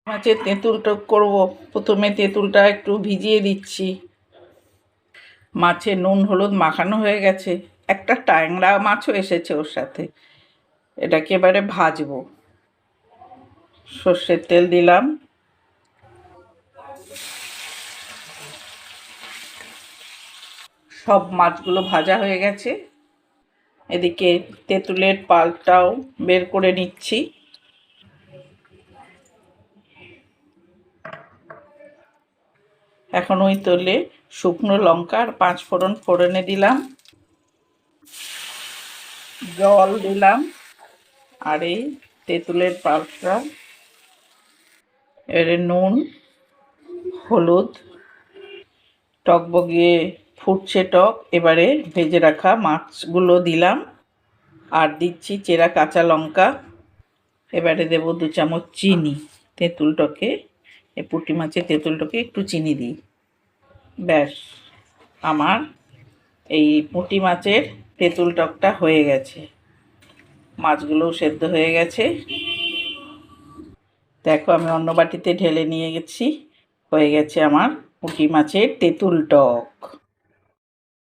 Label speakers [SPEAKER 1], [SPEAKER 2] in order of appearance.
[SPEAKER 1] মাছের তেঁতুল টক করবো। প্রথমে তেঁতুলটা একটু ভিজিয়ে দিচ্ছি। মাছে নুন হলুদ মাখানো হয়ে গেছে। একটা ট্যাংরা মাছও এসেছে ওর সাথে। এটাকে এবারে ভাজবো। সর্ষের তেল দিলাম। সব মাছগুলো ভাজা হয়ে গেছে। এদিকে তেঁতুলের পাল্পটাও বের করে নিচ্ছি। এখন ওই তেলে শুকনো লঙ্কা আর 5 ফোড়ন ফোড়নে দিলাম। জল দিলাম আর এই তেঁতুলের পাল্পটা। এর নুন হলুদ, টক বগিয়ে ফুটছে টক। এবারে ভেজে রাখা মাছগুলো দিলাম আর দিচ্ছি চেরা কাঁচা লঙ্কা। এবারে দেব 2 চামচ চিনি। তেঁতুল টকে এই পুঁটি মাছের তেঁতুল টকে একটু চিনি দিই। ব্যাস, আমার এই পুঁটি মাছের তেঁতুল টকটা হয়ে গেছে। মাছগুলোও সেদ্ধ হয়ে গেছে। দেখো আমি অন্য বাটিতে ঢেলে নিয়ে গেছি। হয়ে গেছে আমার পুঁটি মাছের তেঁতুল টক।